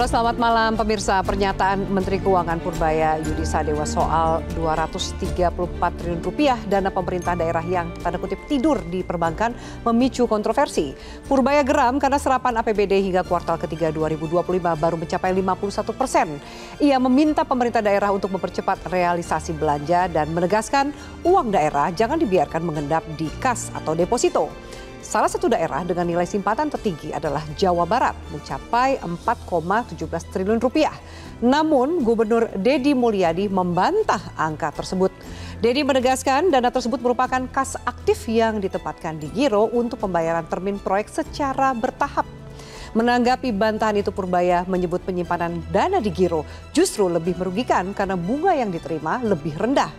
Halo, selamat malam pemirsa. Pernyataan Menteri Keuangan Purbaya Yudi Sadewa soal 234 triliun rupiah dana pemerintah daerah yang tanda kutip tidur di perbankan memicu kontroversi. Purbaya geram karena serapan APBD hingga kuartal ketiga 2025 baru mencapai 51%. Ia meminta pemerintah daerah untuk mempercepat realisasi belanja dan menegaskan uang daerah jangan dibiarkan mengendap di kas atau deposito. Salah satu daerah dengan nilai simpanan tertinggi adalah Jawa Barat, mencapai 4,17 triliun rupiah. Namun Gubernur Deddy Mulyadi membantah angka tersebut. Deddy menegaskan dana tersebut merupakan kas aktif yang ditempatkan di Giro untuk pembayaran termin proyek secara bertahap. Menanggapi bantahan itu, Purbaya menyebut penyimpanan dana di Giro justru lebih merugikan karena bunga yang diterima lebih rendah.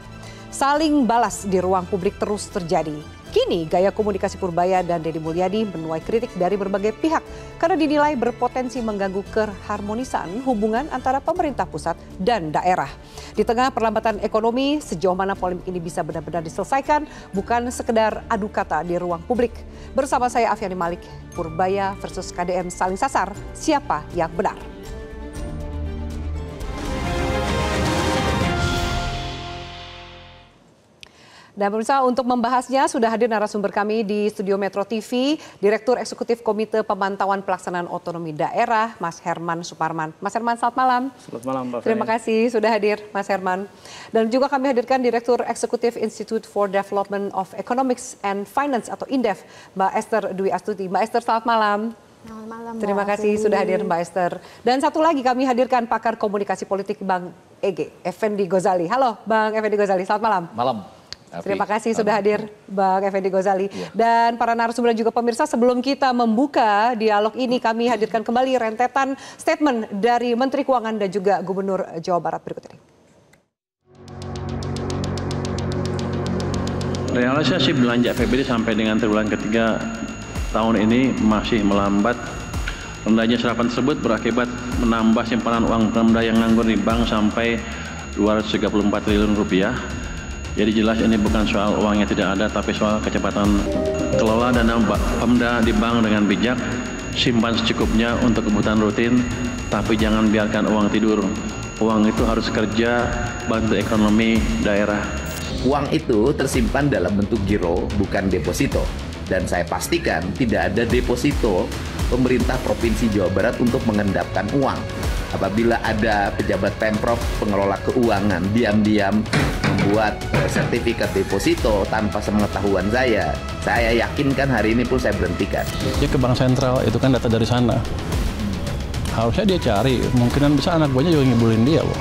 Saling balas di ruang publik terus terjadi. Kini gaya komunikasi Purbaya dan Deddy Mulyadi menuai kritik dari berbagai pihak karena dinilai berpotensi mengganggu keharmonisan hubungan antara pemerintah pusat dan daerah. Di tengah perlambatan ekonomi, sejauh mana polemik ini bisa benar-benar diselesaikan bukan sekedar adu kata di ruang publik. Bersama saya Afiani Malik, Purbaya versus KDM saling sasar, siapa yang benar? Dan pemirsa, untuk membahasnya sudah hadir narasumber kami di Studio Metro TV, Direktur Eksekutif Komite Pemantauan Pelaksanaan Otonomi Daerah, Mas Herman Suparman. Mas Herman, selamat malam. Selamat malam, Mbak. Terima kasih sudah hadir, Mas Herman. Dan juga kami hadirkan Direktur Eksekutif Institute for Development of Economics and Finance atau INDEF, Mbak Esther Dwi Astuti. Mbak Esther, selamat malam. Selamat malam, Terima kasih sudah hadir, Mbak Esther. Dan satu lagi kami hadirkan pakar komunikasi politik Bang EG, Effendi Ghazali. Halo, Bang Effendi Ghazali, selamat malam. Malam. Terima kasih sudah hadir Bang Effendi Ghazali. Dan para narasumber dan juga pemirsa, sebelum kita membuka dialog ini kami hadirkan kembali rentetan statement dari Menteri Keuangan dan juga Gubernur Jawa Barat berikut ini. Realisasi belanja APBD sampai dengan triwulan ketiga tahun ini masih melambat. Rendahnya serapan tersebut berakibat menambah simpanan uang Pemda yang nganggur di bank sampai 234 triliun rupiah. Jadi jelas ini bukan soal uang yang tidak ada, tapi soal kecepatan kelola dana Pemda di bank dengan bijak, simpan secukupnya untuk kebutuhan rutin, tapi jangan biarkan uang tidur. Uang itu harus kerja, bantu ekonomi daerah. Uang itu tersimpan dalam bentuk giro, bukan deposito. Dan saya pastikan tidak ada deposito pemerintah Provinsi Jawa Barat untuk mengendapkan uang. Apabila ada pejabat Pemprov pengelola keuangan diam-diam membuat sertifikat deposito tanpa sepengetahuan saya yakinkan hari ini pun saya berhentikan. Dia ke bank sentral, itu kan data dari sana. Harusnya dia cari, kemungkinan bisa anak buahnya juga ngibulin dia loh.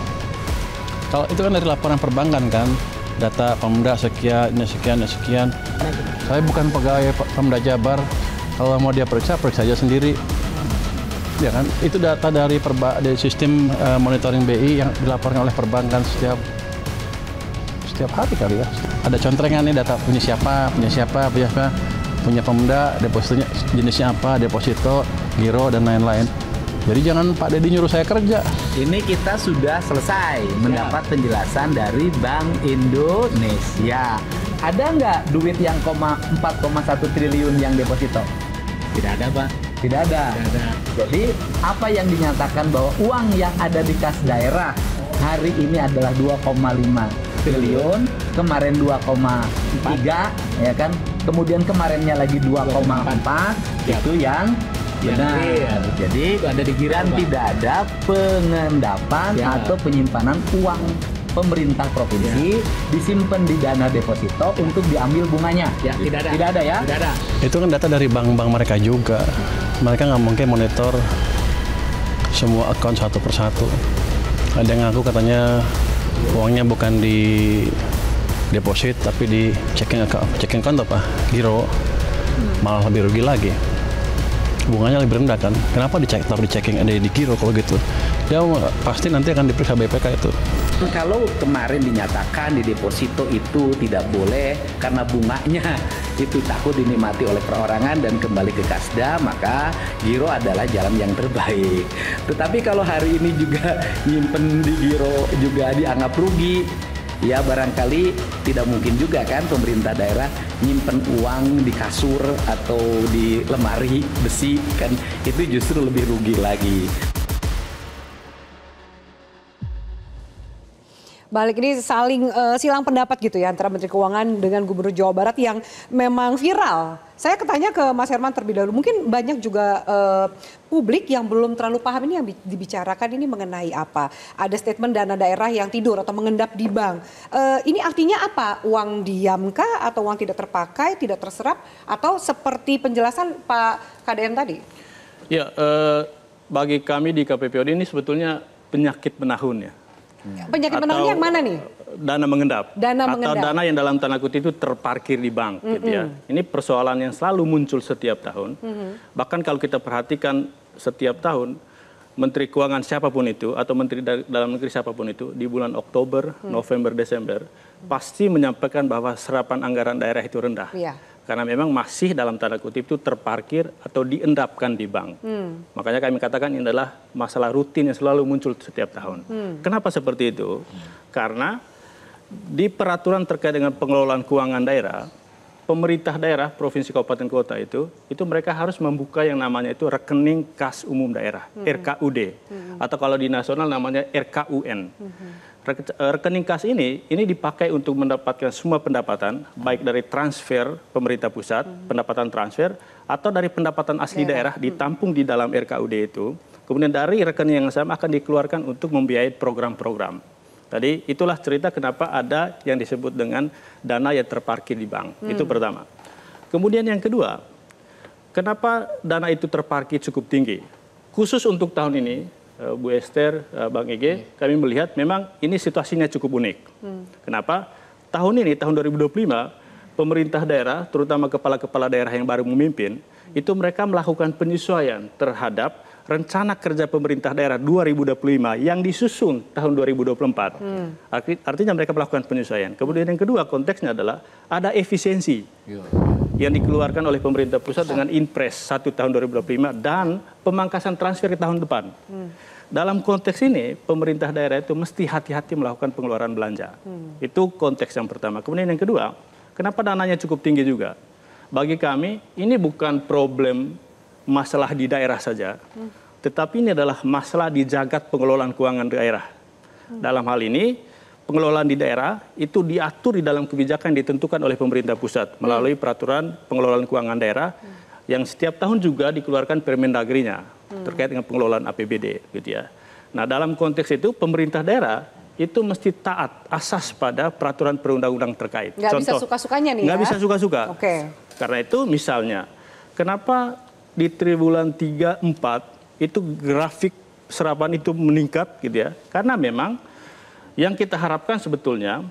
Kalau itu kan dari laporan perbankan kan, data Pemda sekian, ini sekian, ini sekian. Saya bukan pegawai Pemda Jabar, kalau mau dia periksa aja sendiri. Ya kan, itu data dari sistem monitoring BI yang dilaporkan oleh perbankan setiap hari kali ya. Ada contrengan nih data punya siapa, punya Pemda, depositonya jenisnya apa, deposito, giro dan lain-lain. Jadi jangan Pak Deddy nyuruh saya kerja. Ini kita sudah selesai mendapat penjelasan dari Bank Indonesia. Ada nggak duit yang 4,1 triliun yang deposito? Tidak ada, Pak. Tidak ada. Jadi apa yang dinyatakan bahwa uang yang ada di kas daerah hari ini adalah 2,5 triliun, kemarin 2,3 ya kan, kemudian kemarinnya lagi 2,4 itu yang benar. Jadi ada di Giro, tidak ada pengendapan atau penyimpanan uang pemerintah provinsi disimpan di dana deposito untuk diambil bunganya. Tidak ada ya. Itu kan data dari bank-bank mereka juga. Mereka nggak mungkin monitor semua akun satu persatu. Ada yang ngaku katanya uangnya bukan di deposit tapi di checking account apa? Giro. Malah lebih rugi lagi. Bunganya lebih rendah kan? Kenapa taruh di checking ada di giro kalau gitu? Ya pasti nanti akan diperiksa BPK itu. Kalau kemarin dinyatakan di deposito itu tidak boleh karena bunganya itu takut dinikmati oleh perorangan dan kembali ke Kasda, maka giro adalah jalan yang terbaik. Tetapi kalau hari ini juga nyimpen di giro juga dianggap rugi, ya barangkali tidak mungkin juga kan pemerintah daerah nyimpen uang di kasur atau di lemari besi, kan itu justru lebih rugi lagi. balik ini saling silang pendapat gitu ya antara Menteri Keuangan dengan Gubernur Jawa Barat yang memang viral. Saya ketanya ke Mas Herman terlebih dahulu, mungkin banyak juga publik yang belum terlalu paham ini yang dibicarakan ini mengenai apa. Ada statement dana daerah yang tidur atau mengendap di bank. Ini artinya apa? Uang diamkah atau uang tidak terpakai, tidak terserap, atau seperti penjelasan Pak KDM tadi? Ya, bagi kami di KPPOD ini sebetulnya penyakit menahun ya. Penyakit menahun yang mana nih? Dana mengendap. Dana atau mengendap. dana yang dalam tanda kutip itu terparkir di bank gitu ya. Ini persoalan yang selalu muncul setiap tahun. Bahkan kalau kita perhatikan setiap tahun Menteri Keuangan siapapun itu atau Menteri Dalam Negeri siapapun itu di bulan Oktober, November, Desember pasti menyampaikan bahwa serapan anggaran daerah itu rendah. Iya. Karena memang masih dalam tanda kutip itu terparkir atau diendapkan di bank. Makanya kami katakan ini adalah masalah rutin yang selalu muncul setiap tahun. Kenapa seperti itu? Karena di peraturan terkait dengan pengelolaan keuangan daerah, pemerintah daerah, provinsi, kabupaten, kota itu mereka harus membuka yang namanya itu rekening kas umum daerah, RKUD. Atau kalau di nasional namanya RKUN. Rekening kas ini dipakai untuk mendapatkan semua pendapatan, baik dari transfer pemerintah pusat, pendapatan transfer, atau dari pendapatan asli daerah ditampung di dalam RKUD itu. Kemudian dari rekening yang sama akan dikeluarkan untuk membiayai program-program. Tadi itulah cerita kenapa ada yang disebut dengan dana yang terparkir di bank. Itu pertama. Kemudian yang kedua, kenapa dana itu terparkir cukup tinggi? Khusus untuk tahun ini, Bu Esther, Bang Ege, kami melihat memang ini situasinya cukup unik. Kenapa? Tahun ini, tahun 2025, pemerintah daerah, terutama kepala-kepala daerah yang baru memimpin, itu mereka melakukan penyesuaian terhadap rencana kerja pemerintah daerah 2025 yang disusun tahun 2024. Artinya mereka melakukan penyesuaian. Kemudian yang kedua konteksnya adalah ada efisiensi yang dikeluarkan oleh pemerintah pusat dengan Inpres 1 tahun 2025 dan pemangkasan transfer di tahun depan. Dalam konteks ini pemerintah daerah itu mesti hati-hati melakukan pengeluaran belanja. Itu konteks yang pertama. Kemudian yang kedua, kenapa dananya cukup tinggi juga? Bagi kami ini bukan problem masalah di daerah saja, tetapi ini adalah masalah di jagat pengelolaan keuangan daerah. Dalam hal ini, pengelolaan di daerah itu diatur di dalam kebijakan yang ditentukan oleh pemerintah pusat melalui peraturan pengelolaan keuangan daerah yang setiap tahun juga dikeluarkan Permendagrinya terkait dengan pengelolaan APBD, gitu ya. Nah, dalam konteks itu pemerintah daerah itu mesti taat asas pada peraturan perundang-undang terkait. Nggak bisa suka-sukanya nih. Nggak bisa suka-suka. Oke. Karena itu misalnya, kenapa di triwulan 3, 4 itu grafik serapan itu meningkat gitu ya. Karena memang yang kita harapkan sebetulnya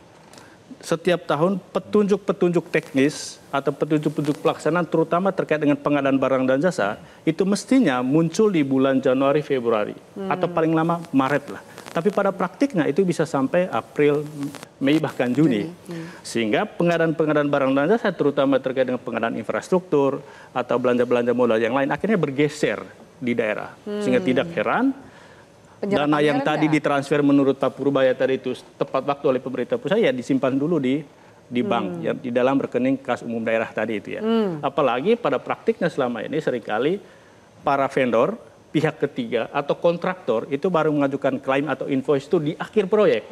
setiap tahun petunjuk-petunjuk teknis atau petunjuk-petunjuk pelaksanaan terutama terkait dengan pengadaan barang dan jasa itu mestinya muncul di bulan Januari, Februari atau paling lama Maret lah. Tapi pada praktiknya itu bisa sampai April, Mei bahkan Juni. Sehingga pengadaan-pengadaan barang dan jasa terutama terkait dengan pengadaan infrastruktur atau belanja-belanja modal yang lain akhirnya bergeser di daerah. Sehingga tidak heran dana yang tadi ditransfer menurut Pak Purbaya tadi itu tepat waktu oleh pemerintah pusat ya disimpan dulu di bank ya, di dalam rekening kas umum daerah tadi itu ya. Apalagi pada praktiknya selama ini seringkali para vendor, pihak ketiga atau kontraktor itu baru mengajukan klaim atau invoice itu di akhir proyek.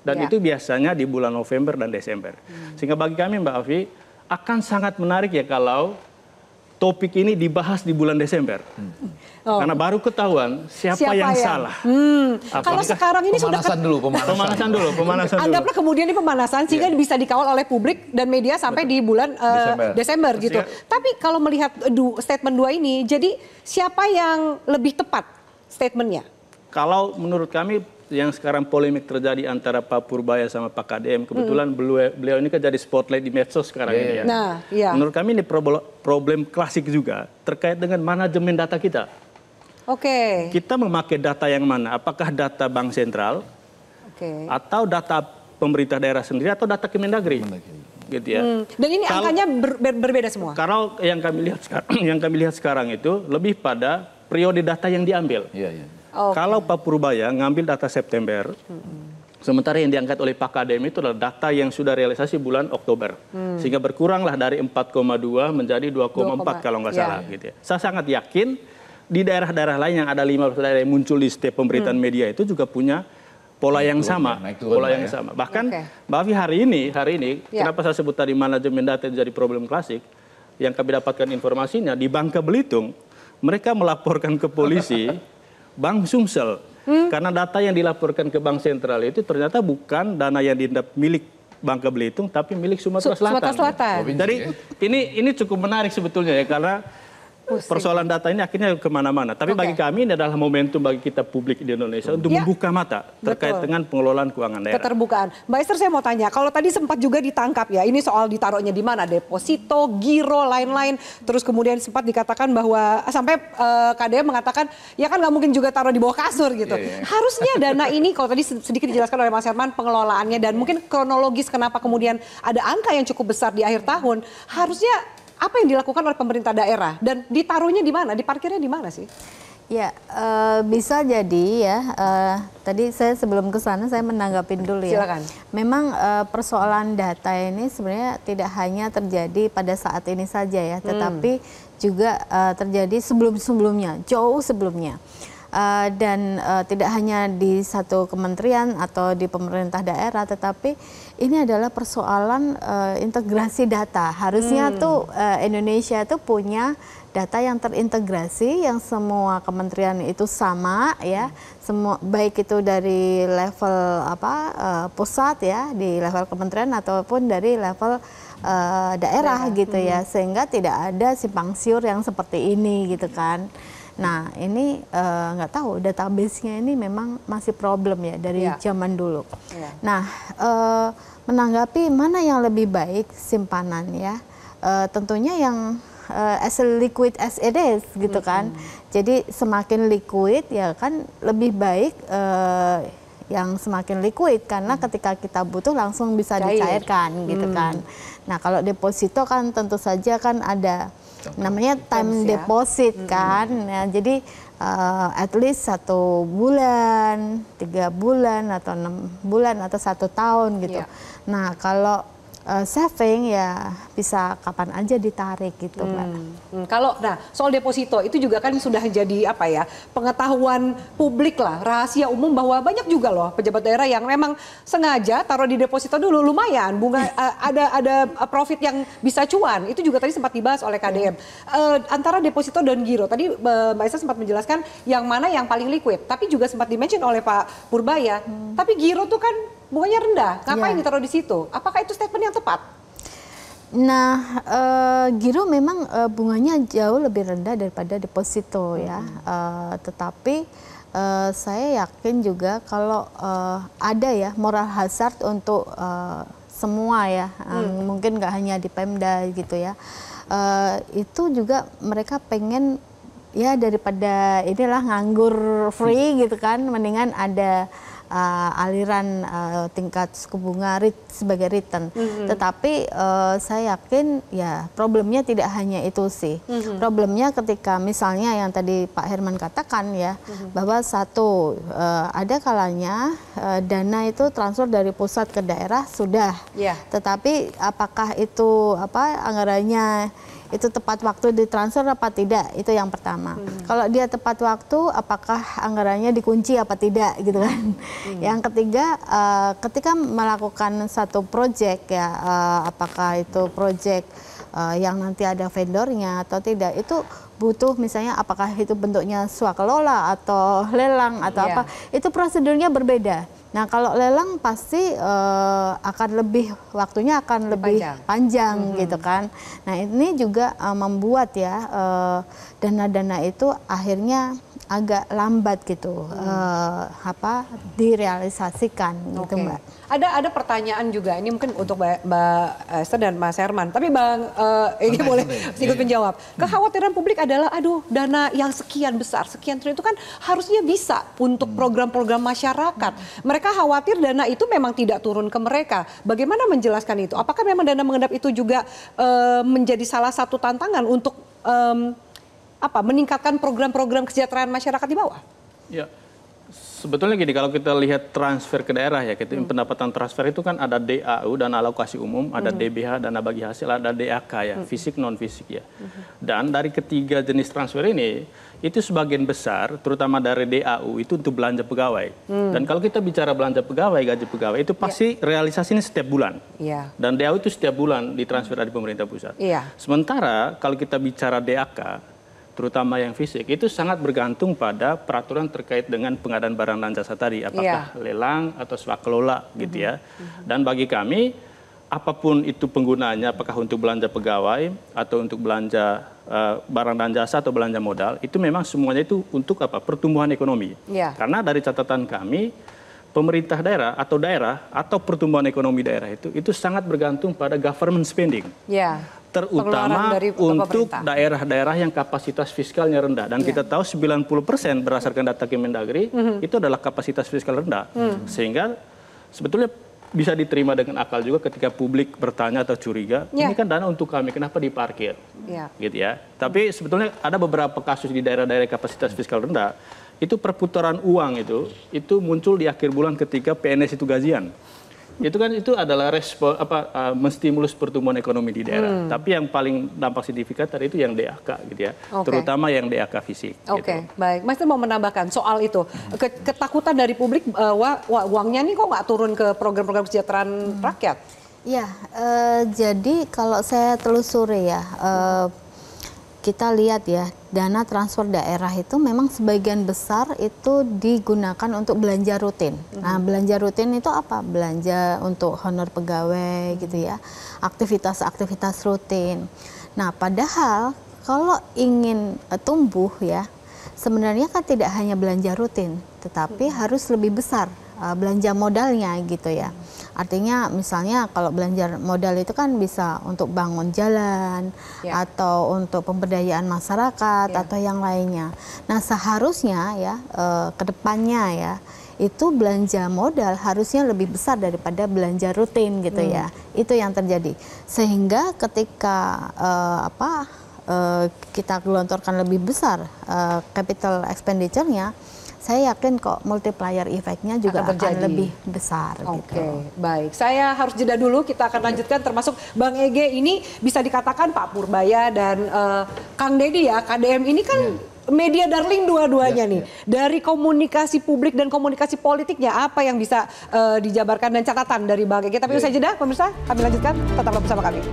Dan itu biasanya di bulan November dan Desember. Sehingga bagi kami Mbak Afi akan sangat menarik ya kalau topik ini dibahas di bulan Desember. Karena baru ketahuan siapa yang salah. Kalau sekarang ini sudah pemanasan dulu. Anggaplah kemudian ini pemanasan sehingga bisa dikawal oleh publik dan media sampai di bulan Desember gitu. Tapi kalau melihat statement 2 ini, jadi siapa yang lebih tepat statementnya? Kalau menurut kami yang sekarang polemik terjadi antara Pak Purbaya sama Pak KDM, kebetulan beliau ini kan jadi spotlight di medsos sekarang ini ya. Nah, menurut kami ini problem klasik juga terkait dengan manajemen data kita. Oke. Kita memakai data yang mana? Apakah data Bank Sentral atau data pemerintah daerah sendiri atau data Kemendagri? Gitu ya. Dan ini angkanya berbeda semua. Kalau yang kami lihat sekarang itu lebih pada periode data yang diambil. Kalau Pak Purbaya ngambil data September, sementara yang diangkat oleh Pak KDM itu adalah data yang sudah realisasi bulan Oktober. Sehingga berkuranglah dari 4,2 menjadi 2,4 kalau nggak salah. Gitu ya. Saya sangat yakin di daerah-daerah lain yang ada 15 daerah yang muncul di setiap pemberitaan media itu juga punya pola yang sama, naik turun pola lah yang ya. sama. Bahkan Oke. Mbak Afi hari ini, Ya. kenapa saya sebut tadi manajemen data jadi problem klasik? Yang kami dapatkan informasinya di Bangka Belitung, mereka melaporkan ke polisi Bank Sumsel karena data yang dilaporkan ke Bank Sentral itu ternyata bukan dana yang diendap milik Bangka Belitung, tapi milik Sumatera Selatan. Sumatera Selatan. Jadi ini cukup menarik sebetulnya ya, karena persoalan data ini akhirnya kemana-mana. Tapi bagi kami ini adalah momentum bagi kita publik di Indonesia untuk membuka mata terkait dengan pengelolaan keuangan daerah. Keterbukaan. Mbak Esther, saya mau tanya, kalau tadi sempat juga ditangkap ya, ini soal ditaruhnya di mana, deposito, giro, lain-lain. Terus kemudian sempat dikatakan bahwa sampai KDM mengatakan ya kan nggak mungkin juga taruh di bawah kasur gitu. Harusnya dana ini, kalau tadi sedikit dijelaskan oleh Mas Herman pengelolaannya dan mungkin kronologis kenapa kemudian ada angka yang cukup besar di akhir tahun, harusnya apa yang dilakukan oleh pemerintah daerah dan ditaruhnya di mana, diparkirnya di mana sih? Ya, bisa jadi ya. Tadi saya sebelum ke sana saya menanggapin dulu ya. Silakan. Memang persoalan data ini sebenarnya tidak hanya terjadi pada saat ini saja ya, tetapi juga terjadi sebelum-sebelumnya, jauh sebelumnya. Dan tidak hanya di satu kementerian atau di pemerintah daerah, tetapi ini adalah persoalan integrasi data. Harusnya tuh Indonesia itu punya data yang terintegrasi, yang semua kementerian itu sama ya, semua baik itu dari level pusat ya, di level kementerian ataupun dari level daerah gitu ya, sehingga tidak ada simpang siur yang seperti ini gitu kan. Nah ini nggak tahu, database-nya ini memang masih problem ya dari zaman dulu. Nah menanggapi mana yang lebih baik simpanan ya, tentunya yang as liquid as it is gitu kan. Jadi semakin liquid ya kan lebih baik yang semakin liquid, karena ketika kita butuh langsung bisa dicairkan gitu kan. Nah kalau deposito kan tentu saja kan ada namanya time deposit kan, ya, jadi at least 1 bulan, 3 bulan atau 6 bulan atau 1 tahun gitu. Nah kalau saving ya bisa kapan aja ditarik gitu Mbak. Kalau soal deposito itu juga kan sudah jadi apa ya, pengetahuan publik lah, rahasia umum bahwa banyak juga loh pejabat daerah yang memang sengaja taruh di deposito dulu, lumayan bunga ada profit yang bisa cuan. Itu juga tadi sempat dibahas oleh KDM. Antara deposito dan giro tadi Mbak Esa sempat menjelaskan yang mana yang paling liquid, tapi juga sempat di-mention oleh Pak Purbaya. Tapi giro tuh kan bunganya rendah, ngapain ditaruh di situ? Apakah itu statement yang tepat? Nah, giro memang bunganya jauh lebih rendah daripada deposito ya. Tetapi saya yakin juga kalau ada ya moral hazard untuk semua ya, mungkin nggak hanya di Pemda gitu ya. Itu juga mereka pengen ya daripada inilah nganggur free gitu kan, mendingan ada aliran tingkat suku bunga sebagai return. Tetapi saya yakin ya problemnya tidak hanya itu sih. Problemnya ketika misalnya yang tadi Pak Herman katakan ya, bahwa satu ada kalanya dana itu transfer dari pusat ke daerah sudah. Tetapi apakah itu anggarannya itu tepat waktu ditransfer apa tidak, itu yang pertama. Kalau dia tepat waktu, apakah anggarannya dikunci apa tidak gitu kan. Yang ketiga, ketika melakukan satu proyek ya, apakah itu proyek yang nanti ada vendornya atau tidak, itu butuh misalnya apakah itu bentuknya swakelola atau lelang atau apa, itu prosedurnya berbeda. Nah kalau lelang pasti akan waktunya akan lebih panjang gitu kan. Nah ini juga membuat ya dana-dana itu akhirnya agak lambat gitu direalisasikan gitu Mbak. Ada pertanyaan juga, ini mungkin untuk Mbak Esther dan Mas Herman, tapi Bang ini boleh ikut menjawab. Kekhawatiran publik adalah aduh dana yang sekian besar, sekian triliun itu kan harusnya bisa untuk program-program masyarakat. Mereka khawatir dana itu memang tidak turun ke mereka. Bagaimana menjelaskan itu? Apakah memang dana mengendap itu juga menjadi salah satu tantangan untuk meningkatkan program-program kesejahteraan masyarakat di bawah? Ya, Sebetulnya gini, kalau kita lihat transfer ke daerah ya, pendapatan transfer itu kan ada DAU, dana alokasi umum, ada DBH, dana bagi hasil, ada DAK ya, fisik non fisik ya. Dan dari ketiga jenis transfer ini, itu sebagian besar, terutama dari DAU itu untuk belanja pegawai. Dan kalau kita bicara belanja pegawai, gaji pegawai itu pasti realisasinya setiap bulan. Dan DAU itu setiap bulan ditransfer dari pemerintah pusat. Sementara kalau kita bicara DAK, terutama yang fisik, itu sangat bergantung pada peraturan terkait dengan pengadaan barang dan jasa tadi, apakah lelang atau swakelola gitu ya. Dan bagi kami, apapun itu penggunanya, apakah untuk belanja pegawai atau untuk belanja barang dan jasa atau belanja modal, itu memang semuanya itu untuk apa? Pertumbuhan ekonomi. Karena dari catatan kami, pemerintah daerah atau pertumbuhan ekonomi daerah itu sangat bergantung pada government spending. Terutama untuk daerah-daerah yang kapasitas fiskalnya rendah. Dan kita tahu 90% berdasarkan data Kemendagri itu adalah kapasitas fiskal rendah. Sehingga sebetulnya bisa diterima dengan akal juga ketika publik bertanya atau curiga, ini kan dana untuk kami, kenapa diparkir? Gitu ya. Tapi sebetulnya ada beberapa kasus di daerah-daerah kapasitas fiskal rendah, itu perputaran uang itu muncul di akhir bulan ketika PNS itu gajian. Itu adalah respon menstimulus pertumbuhan ekonomi di daerah. Tapi yang paling dampak signifikan tadi itu yang DAK gitu ya. Terutama yang DAK fisik. Baik. Mas mau menambahkan soal itu. Ketakutan dari publik uangnya nih kok nggak turun ke program-program kesejahteraan rakyat? Ya, jadi kalau saya telusuri ya, kita lihat ya, dana transfer daerah itu memang sebagian besar itu digunakan untuk belanja rutin. Nah, belanja rutin itu apa? Belanja untuk honor pegawai gitu ya, aktivitas-aktivitas rutin. Nah, padahal kalau ingin tumbuh ya, sebenarnya kan tidak hanya belanja rutin, tetapi harus lebih besar belanja modalnya gitu ya. Artinya misalnya kalau belanja modal itu kan bisa untuk bangun jalan atau untuk pemberdayaan masyarakat atau yang lainnya. Nah, seharusnya ya kedepannya ya itu belanja modal harusnya lebih besar daripada belanja rutin gitu ya. Itu yang terjadi. Sehingga ketika kita gelontorkan lebih besar capital expenditure-nya, saya yakin kok multiplier efeknya juga akan lebih besar. Baik. Saya harus jeda dulu, kita akan lanjutkan termasuk Bang Ege ini bisa dikatakan Pak Purbaya dan Kang Deddy ya, KDM ini kan media darling dua-duanya nih. Dari komunikasi publik dan komunikasi politiknya, apa yang bisa dijabarkan dan catatan dari Bang Ege. Tapi usai jeda, pemirsa, kami lanjutkan, tetaplah bersama kami.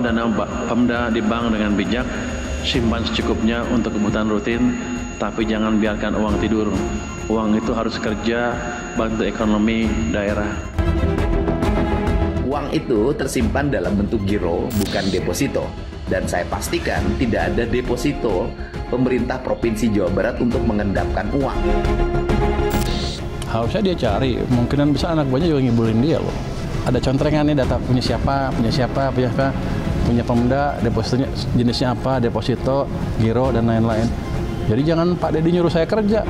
Dana Pemda di bank dengan bijak, simpan secukupnya untuk kebutuhan rutin, tapi jangan biarkan uang tidur. Uang itu harus kerja, bantu ekonomi daerah. Uang itu tersimpan dalam bentuk giro, bukan deposito. Dan saya pastikan tidak ada deposito pemerintah Provinsi Jawa Barat untuk mengendapkan uang. Harusnya dia cari, kemungkinan bisa anak buahnya juga ngibulin dia loh. Ada contrengan nih, data punya siapa, punya Pemda, depositonya jenisnya apa, deposito, giro, dan lain-lain. Jadi jangan Pak Deddy nyuruh saya kerja.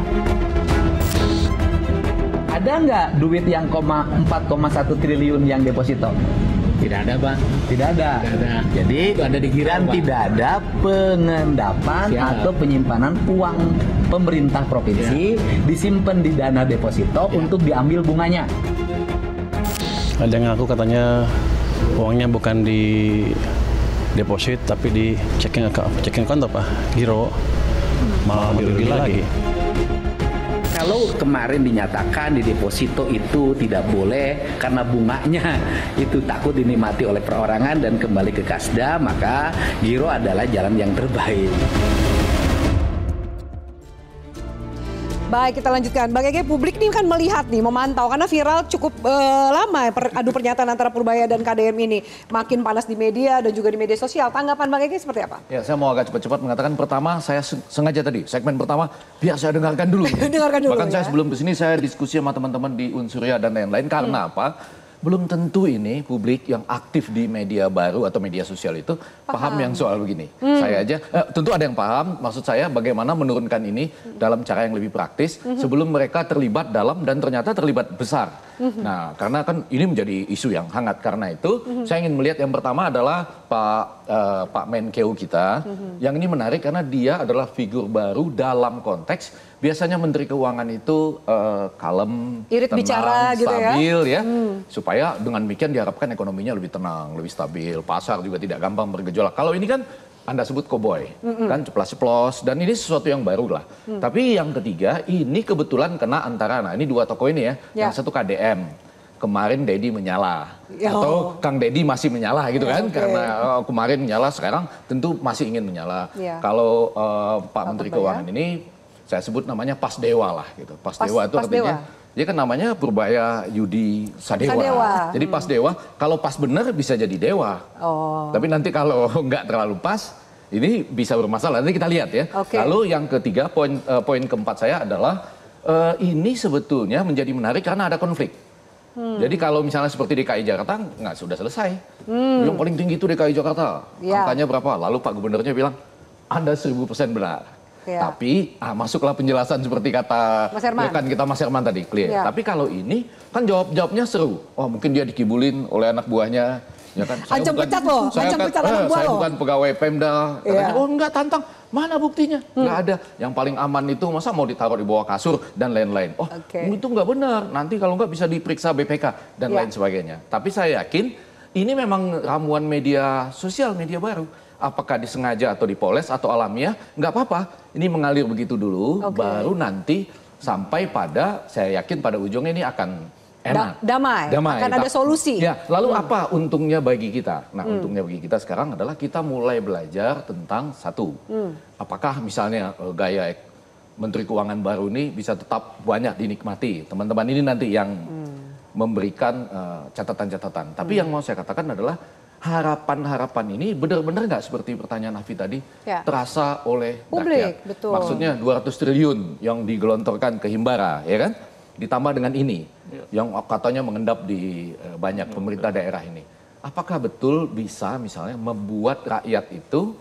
Ada nggak duit yang 4,1 triliun yang deposito? Tidak ada, Bang. Tidak ada. Jadi itu ada dikira tidak ada pengendapan atau penyimpanan uang pemerintah provinsi disimpan di dana deposito untuk diambil bunganya. Ada yang ngaku katanya uangnya bukan di deposit tapi di checking account apa? Giro. Malah lebih lagi. Kalau kemarin dinyatakan di deposito itu tidak boleh karena bunganya itu takut dinikmati oleh perorangan dan kembali ke Kasda, maka giro adalah jalan yang terbaik. Baik, kita lanjutkan. Bang Ege, publik ini kan melihat nih, memantau karena viral cukup lama adu pernyataan antara Purbaya dan KDM ini. Makin panas di media dan juga di media sosial. Tanggapan Bang Ege seperti apa? Ya, saya mau agak cepat-cepat mengatakan pertama, saya sengaja tadi, segmen pertama, biar saya dengarkan dulu. Dengarkan dulu. Bahkan saya sebelum kesini saya diskusi sama teman-teman di Unsurya dan lain-lain. Karena apa? belum tentu ini publik yang aktif di media baru atau media sosial itu paham yang soal begini. Saya aja, tentu ada yang paham, maksud saya bagaimana menurunkan ini dalam cara yang lebih praktis sebelum mereka terlibat dalam dan ternyata terlibat besar. Nah, karena kan ini menjadi isu yang hangat, karena itu saya ingin melihat yang pertama adalah Pak Menkeu kita, yang ini menarik karena dia adalah figur baru dalam konteks biasanya Menteri Keuangan itu kalem, irit tenang, bicara gitu stabil ya, supaya dengan demikian diharapkan ekonominya lebih tenang, lebih stabil, pasar juga tidak gampang bergejolak. Kalau ini kan Anda sebut koboi, kan ceplas-ceplos, dan ini sesuatu yang baru lah. Tapi yang ketiga, ini kebetulan kena antara, nah ini dua tokoh ini ya, yang satu KDM, kemarin Dedi menyala, atau Kang Dedi masih menyala gitu kan, karena kemarin menyala, sekarang tentu masih ingin menyala. Kalau Pak Menteri Keuangan ini, saya sebut namanya Pas Dewa lah gitu. Pas Dewa itu artinya, dia kan namanya Purbaya Yudi Sadewa. Jadi Pas Dewa, kalau pas benar bisa jadi dewa. Tapi nanti kalau nggak terlalu pas, ini bisa bermasalah. Nanti kita lihat ya. Lalu yang ketiga, poin keempat saya adalah, ini sebetulnya menjadi menarik karena ada konflik. Jadi kalau misalnya seperti DKI Jakarta, nggak sudah selesai. Yang paling tinggi itu DKI Jakarta. Angkanya berapa? Lalu Pak Gubernurnya bilang, Anda 1000% benar. Tapi masuklah penjelasan seperti kata rekan kita Mas Herman tadi, clear. Tapi kalau ini kan jawabnya seru. Oh mungkin dia dikibulin oleh anak buahnya. Ya kan? Ancam pecat loh, ancam pecat anak buah saya loh. bukan pegawai Pemda. Katanya, oh enggak, tantang. Mana buktinya? Enggak ada. Yang paling aman itu masa mau ditaruh di bawah kasur dan lain-lain. Oh itu enggak benar. Nanti kalau enggak bisa diperiksa BPK dan lain sebagainya. Tapi saya yakin ini memang ramuan media sosial, media baru. Apakah disengaja atau dipoles atau alamiah, nggak apa-apa. Ini mengalir begitu dulu, baru nanti sampai pada, saya yakin pada ujungnya ini akan enak. Damai. Akan ada solusi. Ya, lalu apa untungnya bagi kita? Nah, untungnya bagi kita sekarang adalah kita mulai belajar tentang satu. Apakah misalnya gaya Menteri Keuangan baru ini bisa tetap banyak dinikmati. Teman-teman ini nanti yang memberikan catatan-catatan. Tapi yang mau saya katakan adalah, harapan-harapan ini benar-benar nggak seperti pertanyaan Afi tadi terasa oleh publik, rakyat. Maksudnya 200 triliun yang digelontorkan ke Himbara, ya kan? Ditambah dengan ini yang katanya mengendap di banyak pemerintah daerah ini. Apakah betul bisa misalnya membuat rakyat itu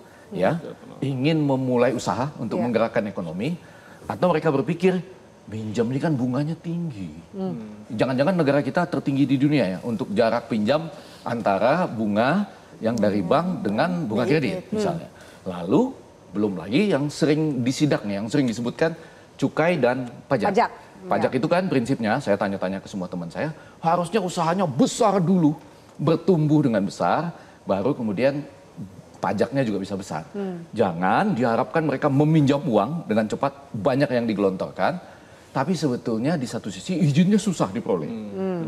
ingin memulai usaha untuk menggerakkan ekonomi, atau mereka berpikir pinjam ini kan bunganya tinggi. Jangan-jangan negara kita tertinggi di dunia ya untuk jarak pinjam antara bunga yang dari bank dengan bunga kredit misalnya. Lalu belum lagi yang sering disidak nih, yang sering disebutkan cukai dan pajak. Pajak itu kan prinsipnya, saya tanya-tanya ke semua teman saya, harusnya usahanya besar dulu, bertumbuh dengan besar, baru kemudian pajaknya juga bisa besar. Jangan diharapkan mereka meminjam uang dengan cepat, banyak yang digelontorkan, tapi sebetulnya di satu sisi izinnya susah diperoleh.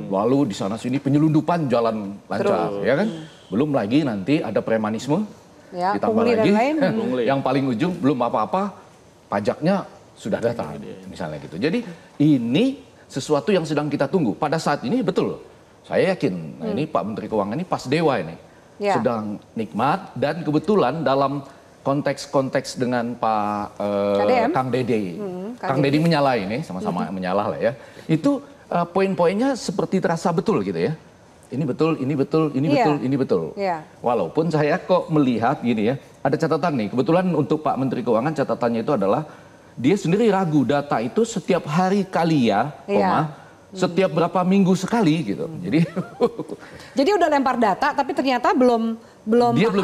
Lalu di sana sini penyelundupan jalan lancar, ya kan? Belum lagi nanti ada premanisme, ditambah lagi yang paling ujung belum apa-apa pajaknya sudah datang, misalnya gitu. Jadi ini sesuatu yang sedang kita tunggu. Pada saat ini betul, saya yakin. Nah ini Pak Menteri Keuangan ini Pas Dewa ini sedang nikmat, dan kebetulan dalam konteks dengan Pak Kang Dede. Kang Dede menyala ini, sama-sama menyala lah ya. Itu poin-poinnya seperti terasa betul gitu ya. Ini betul, ini betul, ini betul, ini betul. Walaupun saya kok melihat gini ya, ada catatan nih. Kebetulan untuk Pak Menteri Keuangan catatannya itu adalah dia sendiri ragu data itu setiap hari kali ya, setiap berapa minggu sekali gitu. Jadi udah lempar data tapi ternyata belum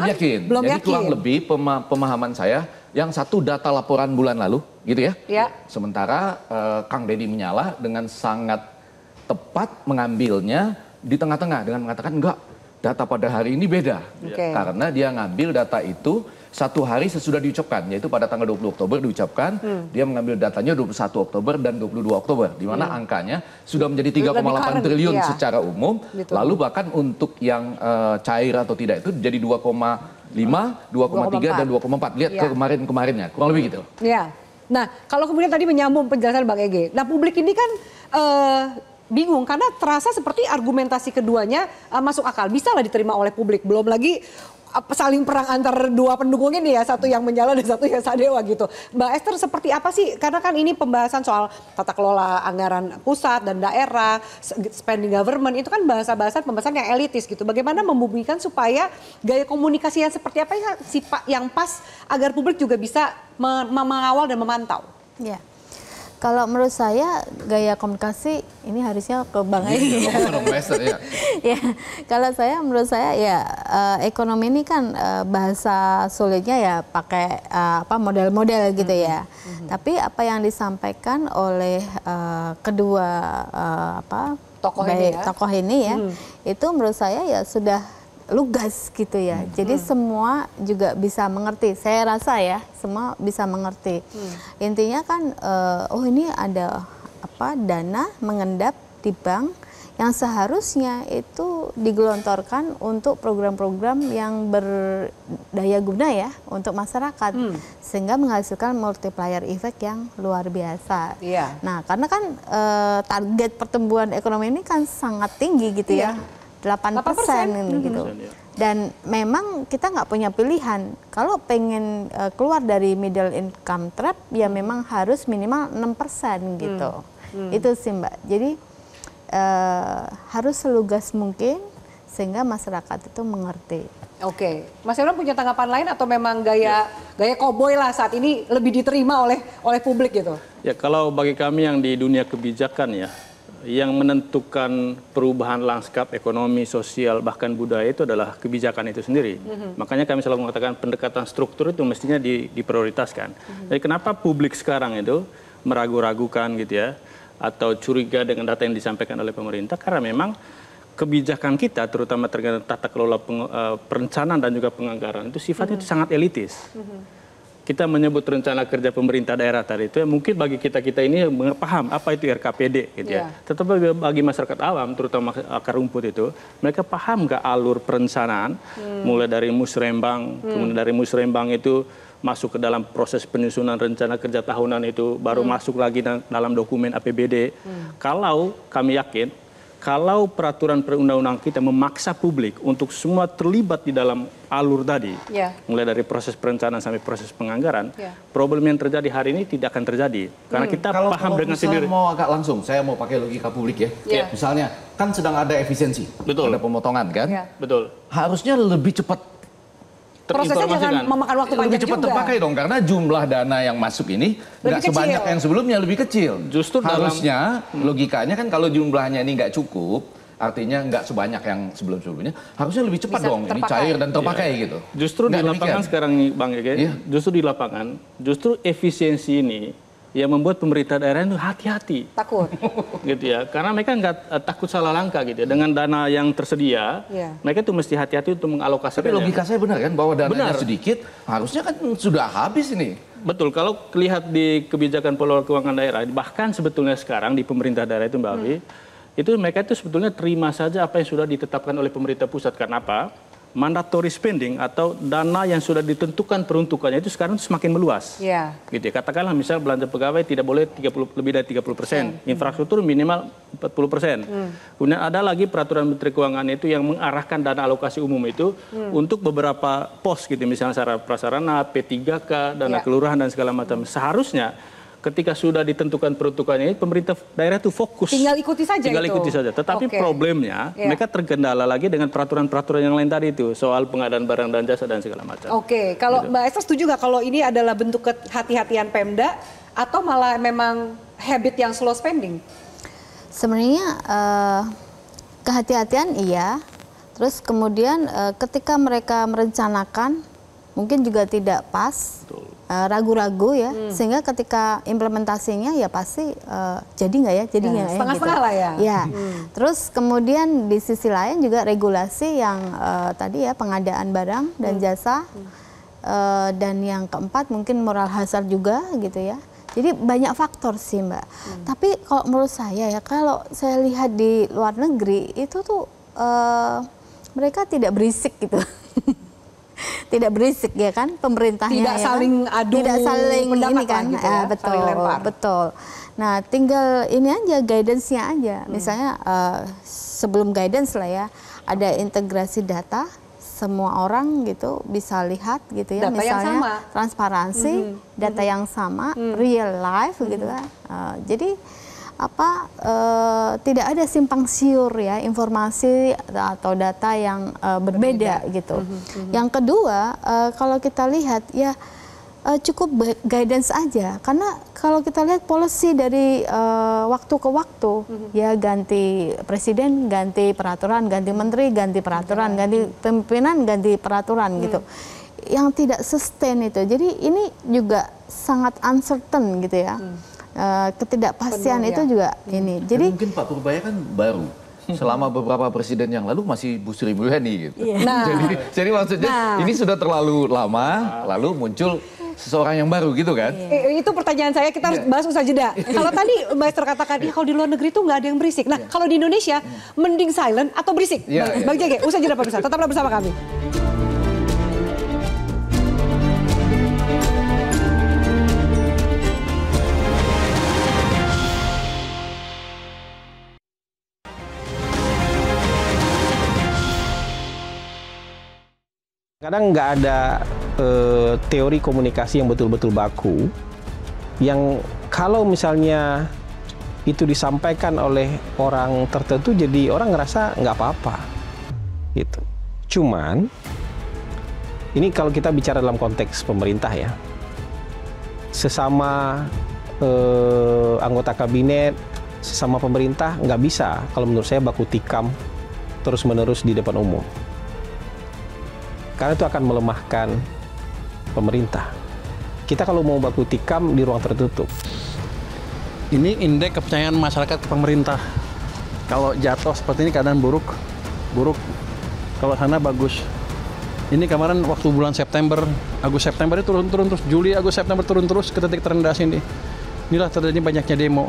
yakin. Jadi kurang lebih pemahaman saya, yang satu data laporan bulan lalu gitu ya. Sementara Kang Dede menyala dengan sangat tepat mengambilnya di tengah-tengah dengan mengatakan enggak, data pada hari ini beda. Karena dia ngambil data itu satu hari sesudah diucapkan, yaitu pada tanggal 20 Oktober diucapkan, dia mengambil datanya 21 Oktober dan 22 Oktober, di mana angkanya sudah menjadi 3,8 triliun secara umum, lalu bahkan untuk yang cair atau tidak itu jadi 2,5, 2,3 dan 2,4. Lihat ke kemarin-kemarinnya, kurang lebih gitu. Nah, kalau kemudian tadi menyambung penjelasan Bang Ege, nah publik ini kan bingung karena terasa seperti argumentasi keduanya masuk akal, bisa lah diterima oleh publik. Belum lagi saling perang antar dua pendukung ini ya, satu yang menyala dan satu yang Sadewa gitu. Mbak Esther, seperti apa sih, karena kan ini pembahasan soal tata kelola anggaran pusat dan daerah, spending government, itu kan bahasa-bahasa pembahasan yang elitis gitu. Bagaimana membumikan supaya gaya komunikasi yang seperti apa yang pas agar publik juga bisa mengawal dan memantau? Ya. Kalau menurut saya gaya komunikasi ini harusnya ke Bang Egy. Ya, kalau menurut saya ya ekonomi ini kan bahasa sulitnya ya pakai model-model gitu ya. Tapi apa yang disampaikan oleh kedua tokoh ini ya, itu menurut saya ya sudah lugas gitu ya. Jadi semua juga bisa mengerti. Saya rasa ya semua bisa mengerti. Intinya kan ini ada dana mengendap di bank yang seharusnya itu digelontorkan untuk program-program yang berdaya guna ya untuk masyarakat, sehingga menghasilkan multiplier effect yang luar biasa. Nah, karena kan target pertumbuhan ekonomi ini kan sangat tinggi gitu ya. 8% gitu. Dan memang kita nggak punya pilihan. Kalau pengen keluar dari middle income trap, ya memang harus minimal 6% gitu. Itu sih Mbak. Jadi harus selugas mungkin sehingga masyarakat itu mengerti. Oke, Mas Imran punya tanggapan lain atau memang gaya koboi lah saat ini lebih diterima oleh publik gitu? Ya, kalau bagi kami yang di dunia kebijakan ya, yang menentukan perubahan lanskap ekonomi, sosial, bahkan budaya itu adalah kebijakan itu sendiri. Makanya kami selalu mengatakan pendekatan struktur itu mestinya diprioritaskan. Jadi kenapa publik sekarang itu meragu-ragukan gitu ya, atau curiga dengan data yang disampaikan oleh pemerintah, karena memang kebijakan kita, terutama terkait tata kelola perencanaan dan juga penganggaran, itu sifatnya itu sangat elitis. Kita menyebut rencana kerja pemerintah daerah tadi itu ya, mungkin bagi kita ini paham apa itu RKPD gitu ya. Tetapi bagi masyarakat awam, terutama akar rumput itu, mereka paham nggak alur perencanaan, mulai dari musrembang, kemudian dari musrembang itu masuk ke dalam proses penyusunan rencana kerja tahunan itu, baru masuk lagi dalam dokumen APBD. Kalau kami yakin, kalau peraturan perundang-undang kita memaksa publik untuk semua terlibat di dalam alur tadi, mulai dari proses perencanaan sampai proses penganggaran, problem yang terjadi hari ini tidak akan terjadi. Karena kita paham dengan sendiri. Mau agak langsung, saya mau pakai logika publik ya. Misalnya, kan sedang ada efisiensi, ada pemotongan kan? Betul. Harusnya lebih cepat. Prosesnya jangan memakan waktu panjang lebih cepat juga. Terpakai dong, karena jumlah dana yang masuk ini nggak sebanyak yang sebelumnya, lebih kecil. Justru harusnya logikanya kan kalau jumlahnya ini nggak cukup, artinya nggak sebanyak yang sebelum-sebelumnya, harusnya lebih cepat dong, ini cair dan terpakai gitu. Justru di lapangan sekarang nih Bang Ege, justru di lapangan, justru efisiensi ini yang membuat pemerintah daerah itu hati-hati. Takut. Gitu ya, karena mereka nggak takut salah langkah gitu ya. Dengan dana yang tersedia, mereka tuh mesti hati-hati untuk mengalokasikan. Tapi logika saya benar kan, bahwa dananya sedikit, harusnya kan sudah habis ini. Betul, kalau lihat di kebijakan pengelola keuangan daerah, bahkan sebetulnya sekarang di pemerintah daerah itu Mbak Awi, itu mereka itu sebetulnya terima saja apa yang sudah ditetapkan oleh pemerintah pusat. Karena apa? Mandatory spending atau dana yang sudah ditentukan peruntukannya itu sekarang semakin meluas. Gitu ya. Katakanlah misal belanja pegawai tidak boleh lebih dari 30%, infrastruktur minimal 40%. Kemudian ada lagi peraturan Menteri Keuangan itu yang mengarahkan dana alokasi umum itu untuk beberapa pos gitu, misalnya sarana prasarana, P3K, dana kelurahan dan segala macam. Seharusnya ketika sudah ditentukan peruntukannya, pemerintah daerah itu fokus. Tinggal ikuti saja. Ikuti saja. Tetapi problemnya mereka terkendala lagi dengan peraturan-peraturan yang lain tadi itu, soal pengadaan barang dan jasa dan segala macam. Kalau Mbak Esther setuju nggak kalau ini adalah bentuk kehati-hatian Pemda atau malah memang habit yang slow spending? Sebenarnya kehati-hatian iya. Terus kemudian ketika mereka merencanakan mungkin juga tidak pas. Ragu-ragu ya, sehingga ketika implementasinya ya pasti jadi nggak ya, jadi nggak ya, setengah-setengah lah ya. Terus kemudian di sisi lain juga regulasi yang tadi ya pengadaan barang dan jasa, dan yang keempat mungkin moral hazard juga gitu ya. Jadi banyak faktor sih Mbak. Tapi kalau menurut saya ya, kalau saya lihat di luar negeri itu tuh mereka tidak berisik gitu. Tidak berisik ya kan pemerintahnya, tidak saling adu, tidak saling ini kan gitu ya, betul. Nah tinggal ini aja guidance-nya aja, misalnya sebelum guidance lah ya ada integrasi data semua orang gitu bisa lihat gitu ya, Data yang misalnya sama. transparansi, data yang sama, real life gitu kan. Jadi tidak ada simpang siur ya, informasi atau data yang berbeda gitu. Yang kedua, kalau kita lihat ya cukup guidance aja, karena kalau kita lihat policy dari waktu ke waktu ya, ganti presiden, ganti peraturan, ganti menteri, ganti peraturan, ganti pimpinan, ganti peraturan gitu, yang tidak sustain itu. Jadi ini juga sangat uncertain gitu ya. Ketidakpastian itu juga ini. Jadi mungkin Pak Purbaya kan baru. Selama beberapa presiden yang lalu masih Bu Sri Mulyani gitu. Nah. Jadi maksudnya ini sudah terlalu lama, lalu muncul seseorang yang baru gitu kan? Itu pertanyaan saya, kita harus bahas usaha jeda. Kalau tadi Maester katakan, kalau di luar negeri tuh nggak ada yang berisik. Nah, kalau di Indonesia, mending silent atau berisik? Bang Jege, usaha jeda pemirsa, tetaplah bersama kami. Kadang nggak ada teori komunikasi yang betul-betul baku, yang kalau misalnya itu disampaikan oleh orang tertentu, jadi orang ngerasa nggak apa-apa, gitu. Cuman, ini kalau kita bicara dalam konteks pemerintah ya, sesama anggota kabinet, sesama pemerintah nggak bisa, kalau menurut saya baku tikam terus-menerus di depan umum. Karena itu akan melemahkan pemerintah. Kita kalau mau baku tikam di ruang tertutup. Ini indeks kepercayaan masyarakat ke pemerintah. Kalau jatuh seperti ini keadaan buruk. Kalau sana bagus. Ini kemarin waktu bulan September, Agustus September itu turun terus, Juli, Agustus September turun terus ke titik terendah sini. Inilah terjadi banyaknya demo.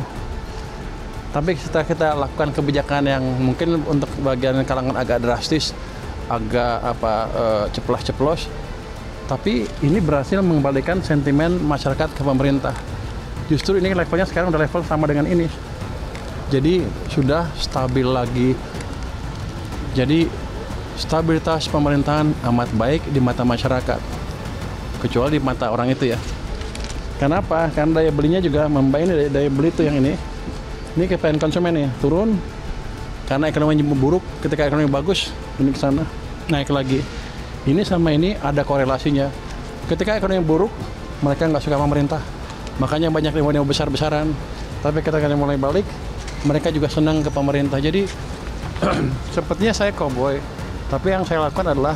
Tapi setelah kita lakukan kebijakan yang mungkin untuk bagian kalangan agak drastis, agak ceplas-ceplos, tapi ini berhasil mengembalikan sentimen masyarakat ke pemerintah. Justru ini levelnya sekarang udah level sama dengan ini, jadi sudah stabil lagi. Jadi stabilitas pemerintahan amat baik di mata masyarakat, kecuali di mata orang itu ya. Kenapa? Karena daya belinya juga membaik. Ini daya beli itu yang ini kepengen konsumen nih turun. Karena ekonomi buruk, ketika ekonomi bagus, ini ke sana, naik lagi. Ini sama ini ada korelasinya. Ketika ekonomi buruk, mereka nggak suka pemerintah. Makanya banyak demo besar-besaran. Tapi ketika mulai balik, mereka juga senang ke pemerintah. Jadi, sepertinya saya cowboy. Tapi yang saya lakukan adalah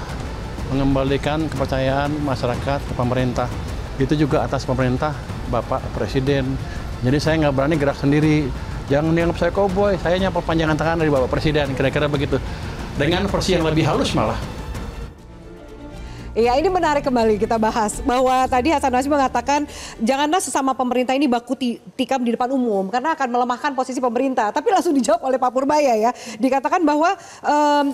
mengembalikan kepercayaan masyarakat ke pemerintah. Itu juga atas pemerintah, Bapak Presiden. Jadi saya nggak berani gerak sendiri. Jangan dianggap saya cowboy, saya hanya perpanjangan tangan dari Bapak Presiden, kira-kira begitu. Dengan versi yang lebih halus malah. Iya, ini menarik kembali kita bahas bahwa tadi Hasan Nazmi mengatakan janganlah sesama pemerintah ini baku tikam di depan umum karena akan melemahkan posisi pemerintah. Tapi langsung dijawab oleh Pak Purbaya ya. Dikatakan bahwa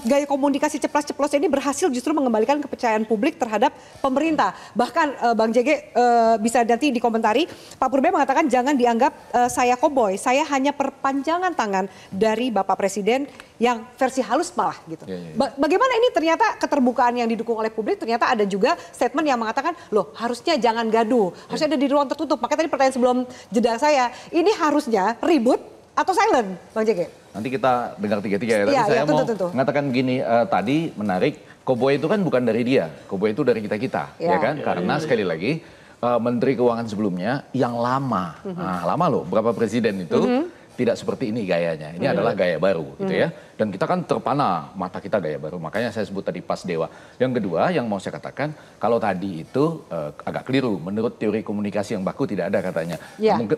gaya komunikasi ceplas-ceplos ini berhasil justru mengembalikan kepercayaan publik terhadap pemerintah. Bahkan Bang Jege bisa nanti dikomentari, Pak Purbaya mengatakan jangan dianggap saya cowboy, saya hanya perpanjangan tangan dari Bapak Presiden yang versi halus malah gitu. Bagaimana ini ternyata keterbukaan yang didukung oleh publik, ternyata ada juga statement yang mengatakan, loh harusnya jangan gaduh, harusnya ada di ruang tertutup. Makanya tadi pertanyaan sebelum jeda saya, ini harusnya ribut atau silent, Bang Jege? Nanti kita dengar tiga-tiga ya, tapi saya mau mengatakan begini, tadi menarik, Koboy itu kan bukan dari dia, Koboy itu dari kita-kita, ya kan? Karena sekali lagi, Menteri Keuangan sebelumnya yang lama, lama loh, berapa presiden itu, tidak seperti ini gayanya. Ini adalah gaya baru gitu ya. Dan kita kan terpana mata kita gaya baru. Makanya saya sebut tadi pas dewa. Yang kedua yang mau saya katakan, kalau tadi itu agak keliru. Menurut teori komunikasi yang baku tidak ada katanya.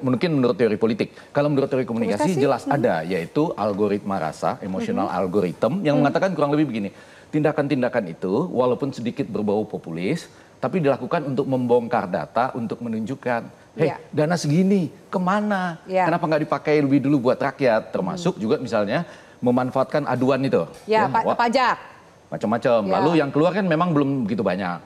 Mungkin menurut teori politik. Kalau menurut teori komunikasi jelas ada. Yaitu algoritma rasa, emotional algorithm yang mengatakan kurang lebih begini. Tindakan-tindakan itu walaupun sedikit berbau populis, tapi dilakukan untuk membongkar data, untuk menunjukkan dana segini, kemana? Kenapa nggak dipakai lebih dulu buat rakyat? Termasuk juga misalnya memanfaatkan aduan itu. Pajak. Macam-macam. Lalu yang keluar kan memang belum begitu banyak.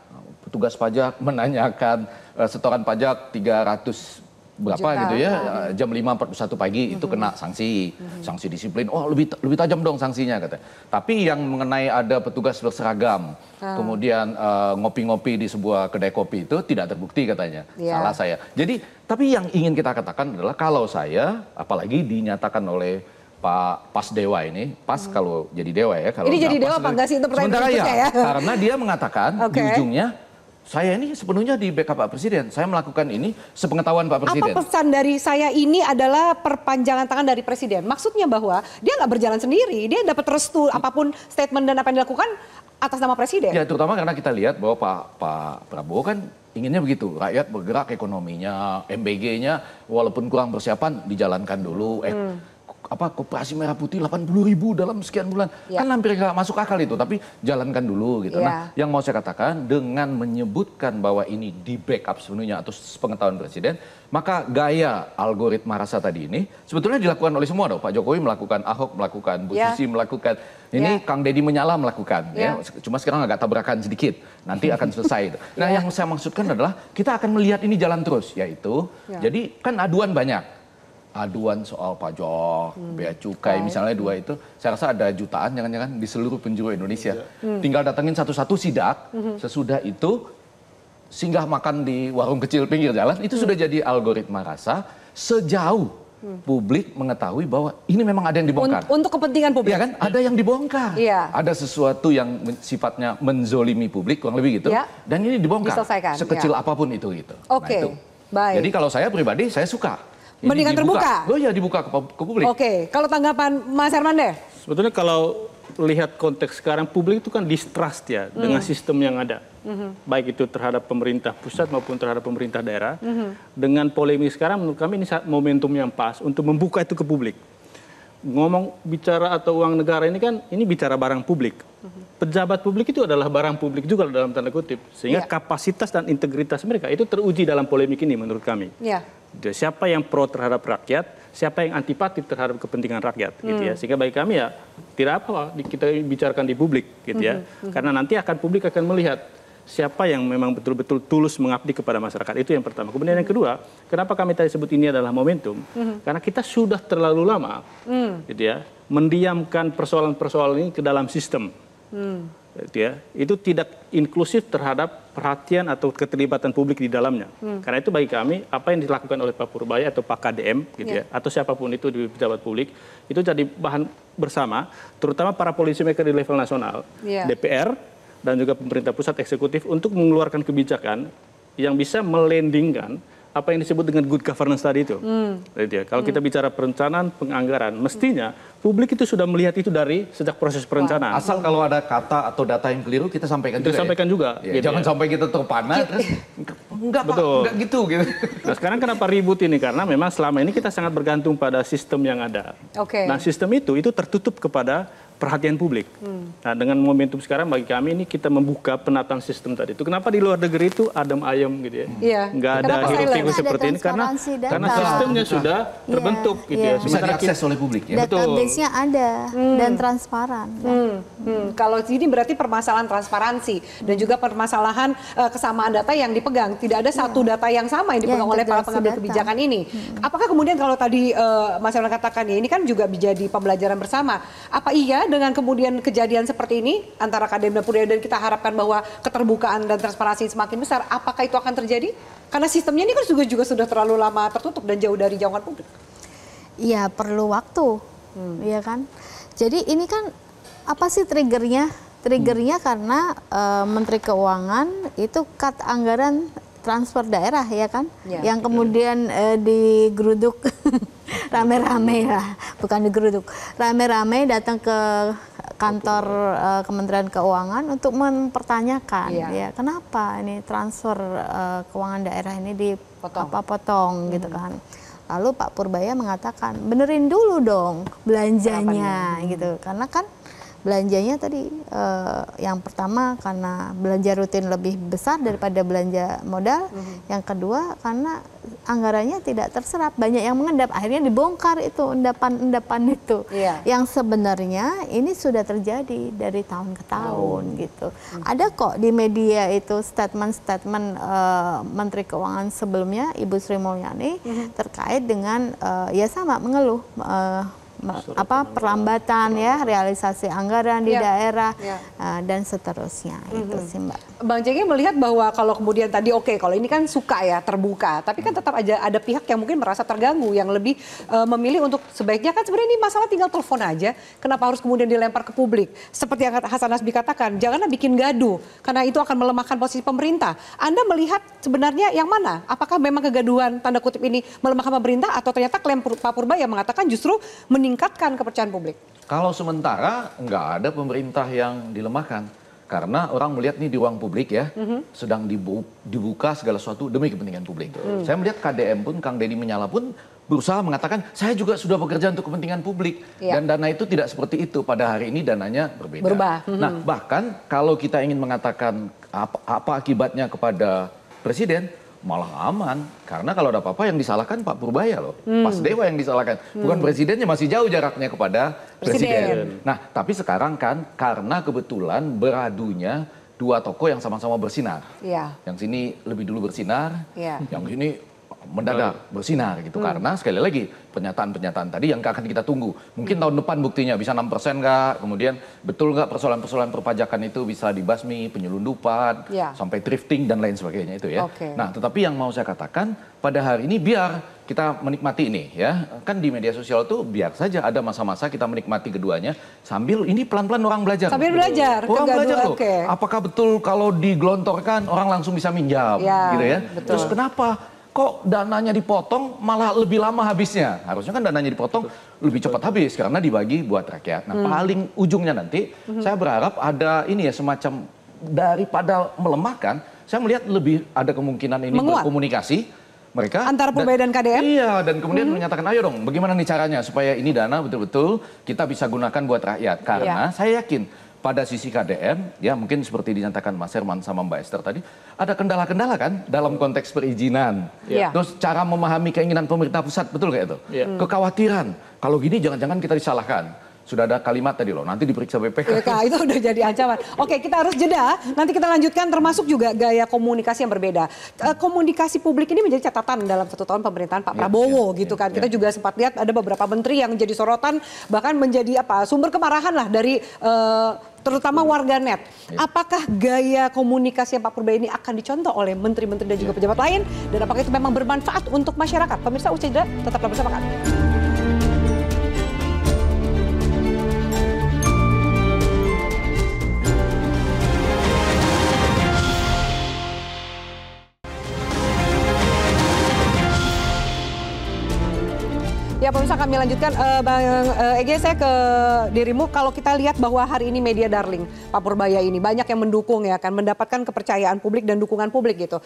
Petugas pajak menanyakan setoran pajak 300 berapa gitu ya, jam 5.41 pagi itu kena sanksi, sanksi disiplin. Oh lebih tajam dong sanksinya katanya. Tapi yang mengenai ada petugas berseragam, kemudian ngopi-ngopi di sebuah kedai kopi itu tidak terbukti katanya. Salah saya. Jadi tapi yang ingin kita katakan adalah kalau saya, apalagi dinyatakan oleh Pak Pas Dewa ini, Pas kalau jadi dewa ya. Kalau ini jadi dewa apa enggak sih untuk pertanyaan berikutnya ya? Karena dia mengatakan di ujungnya, saya ini sepenuhnya di backup Pak Presiden. Saya melakukan ini sepengetahuan Pak Presiden. Apa pesan dari saya ini adalah perpanjangan tangan dari Presiden? Maksudnya bahwa dia nggak berjalan sendiri, dia dapat restu apapun statement dan apa yang dilakukan atas nama Presiden. Ya terutama karena kita lihat bahwa Pak Prabowo kan inginnya begitu, rakyat bergerak ekonominya, MBG-nya walaupun kurang persiapan dijalankan dulu. Koperasi Merah Putih 80.000 dalam sekian bulan. Kan hampir nggak masuk akal itu, tapi jalankan dulu gitu. Nah, yang mau saya katakan dengan menyebutkan bahwa ini di backup sepenuhnya atau sepengetahuan Presiden, maka gaya algoritma rasa tadi ini sebetulnya dilakukan oleh semua dong. Pak Jokowi melakukan, Ahok melakukan, Bu Susi melakukan, ini Kang Deddy Menyala melakukan. Ya. Cuma sekarang agak tabrakan sedikit, nanti akan selesai. Nah, yang saya maksudkan adalah kita akan melihat ini jalan terus, yaitu jadi kan aduan banyak. Aduan soal pajak, bea cukai, misalnya 2 itu, saya rasa ada jutaan jangan-jangan di seluruh penjuru Indonesia. Tinggal datengin satu-satu sidak, sesudah itu singgah makan di warung kecil pinggir jalan, itu sudah jadi algoritma rasa sejauh publik mengetahui bahwa ini memang ada yang dibongkar. Untuk kepentingan publik. Iya kan? Ada yang dibongkar. Ada sesuatu yang sifatnya menzolimi publik, kurang lebih gitu. Dan ini dibongkar. Sekecil apapun itu gitu. Oke, baik. Jadi kalau saya pribadi, saya suka. Mendingan terbuka? Oh ya dibuka ke publik. Oke, kalau tanggapan Mas Herman deh? Sebetulnya kalau lihat konteks sekarang, publik itu kan distrust ya dengan sistem yang ada. Baik itu terhadap pemerintah pusat maupun terhadap pemerintah daerah. Dengan polemik sekarang menurut kami ini momentum yang pas untuk membuka itu ke publik. Ngomong bicara atau uang negara ini kan, ini bicara barang publik. Pejabat publik itu adalah barang publik juga dalam tanda kutip. Sehingga kapasitas dan integritas mereka itu teruji dalam polemik ini menurut kami. Siapa yang pro terhadap rakyat, siapa yang antipati terhadap kepentingan rakyat, gitu ya. Sehingga bagi kami ya tidak apa kita bicarakan di publik, gitu ya. Karena nanti publik akan melihat siapa yang memang betul-betul tulus mengabdi kepada masyarakat. Itu yang pertama. Kemudian yang kedua, kenapa kami tadi sebut ini adalah momentum? Karena kita sudah terlalu lama, gitu ya, mendiamkan persoalan-persoalan ini ke dalam sistem. Itu tidak inklusif terhadap perhatian atau keterlibatan publik di dalamnya. Karena itu bagi kami apa yang dilakukan oleh Pak Purbaya atau Pak KDM gitu ya, atau siapapun itu di pejabat publik itu jadi bahan bersama, terutama para policy maker di level nasional, DPR dan juga pemerintah pusat eksekutif untuk mengeluarkan kebijakan yang bisa melandingkan apa yang disebut dengan good governance tadi itu. Kalau kita bicara perencanaan, penganggaran, mestinya publik itu sudah melihat itu dari sejak proses perencanaan. Asal kalau ada kata atau data yang keliru kita sampaikan juga. Sampaikan juga. Ya, jangan sampai kita terpana terus enggak gitu. Nah, sekarang kenapa ribut ini? Karena memang selama ini kita sangat bergantung pada sistem yang ada. Nah, sistem itu tertutup kepada perhatian publik. Nah, dengan momentum sekarang bagi kami ini kita membuka penataan sistem tadi itu. Kenapa di luar negeri itu adem ayem gitu ya? Nggak ada hiruk-pikuk seperti ini karena sistemnya sudah terbentuk gitu ya. Bisa diakses oleh publik ya. Database-nya ada dan transparan. Kalau ini berarti permasalahan transparansi dan juga permasalahan kesamaan data yang dipegang. Tidak ada satu data yang sama yang dipegang oleh para pengambil kebijakan ini. Apakah kemudian kalau tadi Mas Herman katakan ya ini kan juga menjadi pembelajaran bersama. Apa iya dengan kemudian kejadian seperti ini antara KDM dan Purbaya dan kita harapkan bahwa keterbukaan dan transparansi semakin besar, apakah itu akan terjadi? Karena sistemnya ini kan juga sudah terlalu lama tertutup dan jauh dari jangkauan publik. Iya, perlu waktu, ya kan. Jadi ini kan apa sih triggernya? Triggernya karena Menteri Keuangan itu cut anggaran transfer daerah, ya kan, yang kemudian digeruduk rame-rame lah, bukan digeruduk, rame-rame datang ke kantor Kementerian Keuangan untuk mempertanyakan, ya kenapa ini transfer keuangan daerah ini dipotong gitu kan. Lalu Pak Purbaya mengatakan benerin dulu dong belanjanya gitu, karena kan belanjanya tadi yang pertama karena belanja rutin lebih besar daripada belanja modal, yang kedua karena anggarannya tidak terserap, banyak yang mengendap, akhirnya dibongkar itu endapan-endapan itu, yang sebenarnya ini sudah terjadi dari tahun ke tahun gitu. Ada kok di media itu statement-statement Menteri Keuangan sebelumnya Ibu Sri Mulyani terkait dengan ya sama mengeluh perlambatan ya realisasi anggaran di daerah dan seterusnya itu sih Mbak. Bang Jengge melihat bahwa kalau kemudian tadi kalau ini kan suka ya terbuka, tapi kan tetap aja ada pihak yang mungkin merasa terganggu, yang lebih memilih untuk sebaiknya kan sebenarnya ini masalah tinggal telepon aja, kenapa harus kemudian dilempar ke publik? Seperti yang Hasan Nasbi katakan, janganlah bikin gaduh karena itu akan melemahkan posisi pemerintah. Anda melihat sebenarnya yang mana? Apakah memang kegaduhan tanda kutip ini melemahkan pemerintah atau ternyata klaim Pak Purbaya mengatakan justru meningkatkan kepercayaan publik? Kalau sementara nggak ada pemerintah yang dilemahkan. Karena orang melihat nih di ruang publik ya, sedang dibuka segala sesuatu demi kepentingan publik. Saya melihat KDM pun, Kang Deddy Menyala pun berusaha mengatakan, saya juga sudah bekerja untuk kepentingan publik. Dan dana itu tidak seperti itu, pada hari ini dananya berbeda. Nah bahkan kalau kita ingin mengatakan apa akibatnya kepada Presiden, malah aman. Karena kalau ada apa-apa yang disalahkan Pak Purbaya loh. Pas Dewa yang disalahkan. Bukan presidennya, masih jauh jaraknya kepada presiden. Nah tapi sekarang kan karena kebetulan beradunya dua tokoh yang sama-sama bersinar. Yang sini lebih dulu bersinar, yang ini mendadak bersinar gitu. Karena sekali lagi pernyataan-pernyataan tadi yang akan kita tunggu. Mungkin tahun depan buktinya bisa 6% nggak, kemudian betul nggak persoalan-persoalan perpajakan itu bisa dibasmi, penyelundupan, sampai thrifting dan lain sebagainya itu ya. Nah tetapi yang mau saya katakan pada hari ini biar kita menikmati ini ya. Kan di media sosial tuh biar saja ada masa-masa kita menikmati keduanya sambil ini pelan-pelan orang belajar. Sambil belajar. Orang belajar loh. Apakah betul kalau digelontorkan orang langsung bisa minjam gitu ya. Terus kenapa? Kok dananya dipotong malah lebih lama habisnya? Harusnya kan dananya dipotong lebih cepat habis karena dibagi buat rakyat. Nah paling ujungnya nanti saya berharap ada ini ya semacam daripada melemahkan, saya melihat lebih ada kemungkinan ini berkomunikasi mereka. Antara Purbaya dan KDM? Iya, dan kemudian menyatakan ayo dong bagaimana nih caranya supaya ini dana betul-betul kita bisa gunakan buat rakyat. Karena saya yakin pada sisi KDM, ya mungkin seperti dinyatakan Mas Herman sama Mbak Esther tadi, ada kendala-kendala kan dalam konteks perizinan. Terus cara memahami keinginan pemerintah pusat, betul kayak itu? Kekhawatiran, kalau gini jangan-jangan kita disalahkan. Sudah ada kalimat tadi loh, nanti diperiksa BPK. Itu udah jadi ancaman. Oke, kita harus jeda, nanti kita lanjutkan termasuk juga gaya komunikasi yang berbeda. Komunikasi publik ini menjadi catatan dalam 1 tahun pemerintahan Pak Prabowo gitu kan. Kita juga sempat lihat ada beberapa menteri yang menjadi sorotan, bahkan menjadi sumber kemarahan lah dari terutama warganet. Apakah gaya komunikasi Pak Purbaya ini akan dicontoh oleh menteri-menteri dan juga pejabat lain? Dan apakah itu memang bermanfaat untuk masyarakat? Pemirsa, usai jeda, tetaplah bersama kami. Ya pemirsa, kami lanjutkan. Bang Ege, saya ke dirimu. Kalau kita lihat bahwa hari ini media darling Pak Purbaya ini banyak yang mendukung ya kan, mendapatkan kepercayaan publik dan dukungan publik gitu.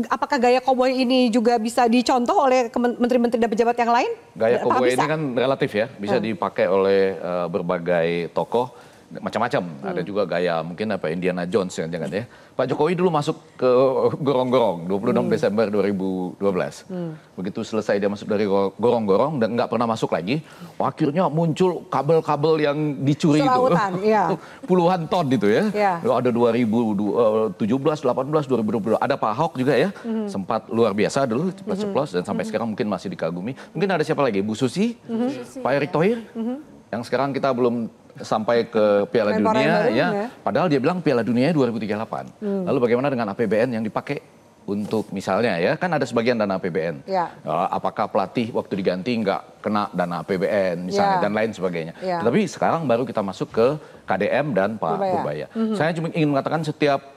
Apakah gaya koboi ini juga bisa dicontoh oleh menteri-menteri dan pejabat yang lain? Gaya koboi ini kan relatif ya, bisa dipakai oleh berbagai tokoh macam-macam. Ada juga gaya mungkin Indiana Jones jangan-jangan ya. Pak Jokowi dulu masuk ke gorong-gorong 26 Desember 2012. Begitu selesai dia masuk dari gorong-gorong dan nggak pernah masuk lagi, akhirnya muncul kabel-kabel yang dicuri itu. Puluhan ton itu ya. Ada 2017, 18, 2020. Ada Pak Ahok juga ya. Sempat luar biasa dulu ceplos dan sampai sekarang mungkin masih dikagumi. Mungkin ada siapa lagi? Bu Susi, Pak Erick Thohir, yang sekarang kita belum sampai ke Piala Dunia ya. Padahal dia bilang Piala Dunia 2038. Lalu bagaimana dengan APBN yang dipakai untuk misalnya ya, kan ada sebagian dana APBN. Apakah pelatih waktu diganti nggak kena dana APBN misalnya dan lain sebagainya. Tetapi sekarang baru kita masuk ke KDM dan Pak Purbaya. Saya cuma ingin mengatakan setiap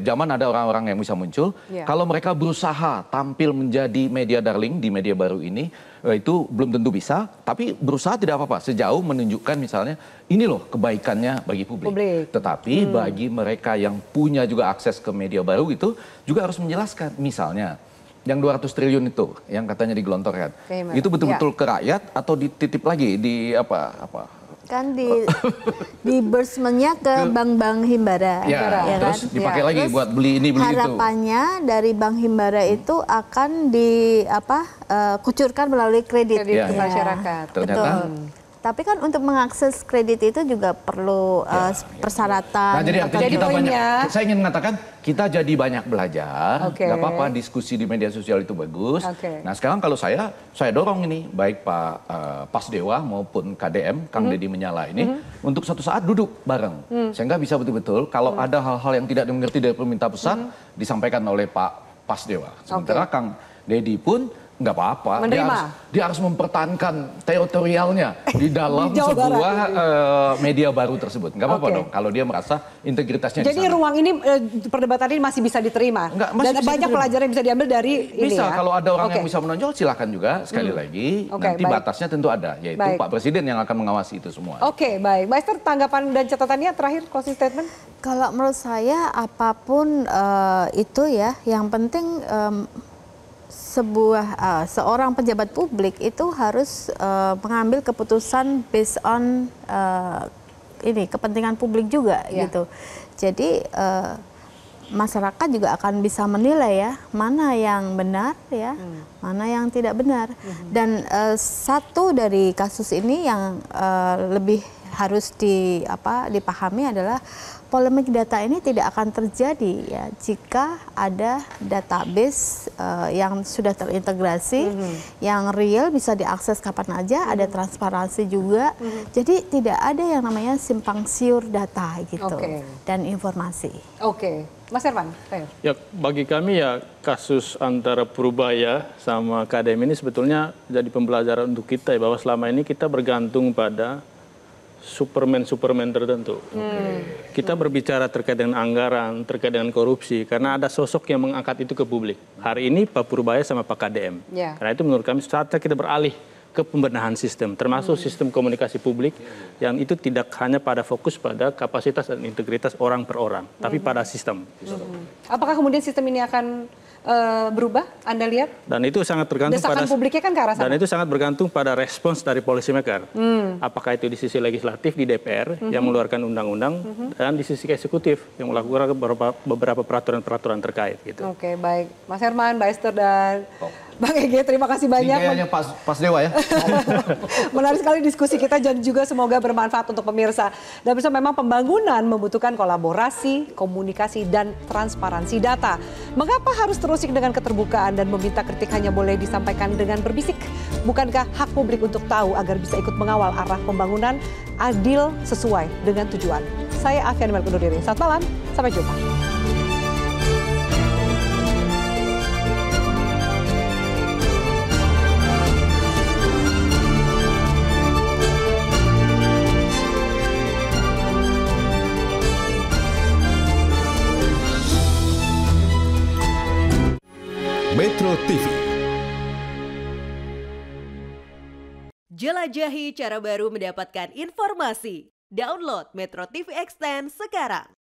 zaman ada orang-orang yang bisa muncul. Kalau mereka berusaha tampil menjadi media darling di media baru ini, itu belum tentu bisa. Tapi berusaha tidak apa-apa, sejauh menunjukkan misalnya ini loh kebaikannya bagi publik. Tetapi bagi mereka yang punya juga akses ke media baru itu juga harus menjelaskan. Misalnya yang 200 triliun itu yang katanya digelontorkan, itu betul-betul ke rakyat atau dititip lagi di Kan disbursement-nya ke bank-bank Himbara. Ya, terus kan? dipakai lagi buat beli ini beli itu. Harapannya dari Bank Himbara itu akan kucurkan melalui kredit ke masyarakat. Ternyata Tapi kan untuk mengakses kredit itu juga perlu persyaratan. Nah, jadi artinya kita poinnya, banyak, saya ingin mengatakan kita jadi banyak belajar, Oke. nggak apa-apa diskusi di media sosial itu bagus. Oke. Nah sekarang kalau saya dorong ini, baik Pak Pasdewa maupun KDM, Kang Deddy Menyala ini, untuk suatu saat duduk bareng. Sehingga bisa betul-betul kalau ada hal-hal yang tidak dimengerti dari pemerintah pusat, disampaikan oleh Pak Pasdewa. Sementara Kang Deddy pun nggak apa-apa, dia harus mempertahankan teritorialnya di dalam sebuah media baru tersebut. Nggak apa-apa dong kalau dia merasa integritasnya di sana. Jadi ruang ini perdebatan ini masih bisa diterima. Dan banyak pelajaran yang bisa diambil dari ini bisa, ya. kalau ada orang yang bisa menonjol silahkan juga. Sekali lagi nanti batasnya tentu ada, yaitu Pak Presiden yang akan mengawasi itu semua. Oke, baik. Mbak Esther, tanggapan dan catatannya terakhir closing statement? Kalau menurut saya apapun itu ya, yang penting seorang pejabat publik itu harus mengambil keputusan based on kepentingan publik juga gitu. Jadi masyarakat juga akan bisa menilai ya mana yang benar ya, mana yang tidak benar. Dan satu dari kasus ini yang lebih harus dipahami adalah polemik data ini tidak akan terjadi ya jika ada database yang sudah terintegrasi, yang real bisa diakses kapan aja, ada transparansi juga. Jadi tidak ada yang namanya simpang siur data gitu dan informasi. Oke, Mas Herman. Ya, bagi kami ya kasus antara Purbaya sama KDM ini sebetulnya jadi pembelajaran untuk kita ya, bahwa selama ini kita bergantung pada Superman tertentu. Kita berbicara terkait dengan anggaran, terkait dengan korupsi, karena ada sosok yang mengangkat itu ke publik. Hari ini Pak Purbaya sama Pak KDM. Karena itu menurut kami saatnya kita beralih ke pembenahan sistem, termasuk sistem komunikasi publik, yang itu tidak hanya pada fokus pada kapasitas dan integritas orang per orang, tapi pada sistem. Apakah kemudian sistem ini akan berubah, Anda lihat? Dan itu sangat tergantung desakan publiknya kan ke arah sana. Dan itu sangat bergantung pada respons dari policy maker. Apakah itu di sisi legislatif di DPR yang mengeluarkan undang-undang, dan di sisi eksekutif yang melakukan beberapa peraturan-peraturan terkait gitu. Oke, baik. Mas Herman, Mbak Esther, dan Bang Ege, terima kasih banyak. Ini kayaknya Pas Dewa ya. Menarik sekali diskusi kita dan juga semoga bermanfaat untuk pemirsa. Dan bisa memang pembangunan membutuhkan kolaborasi, komunikasi, dan transparansi data. Mengapa harus terusik dengan keterbukaan dan meminta kritik hanya boleh disampaikan dengan berbisik? Bukankah hak publik untuk tahu agar bisa ikut mengawal arah pembangunan adil sesuai dengan tujuan? Saya Afian Mel undur diri. Selamat malam, sampai jumpa. Metro TV. Jelajahi cara baru mendapatkan informasi. Download Metro TV Extend sekarang.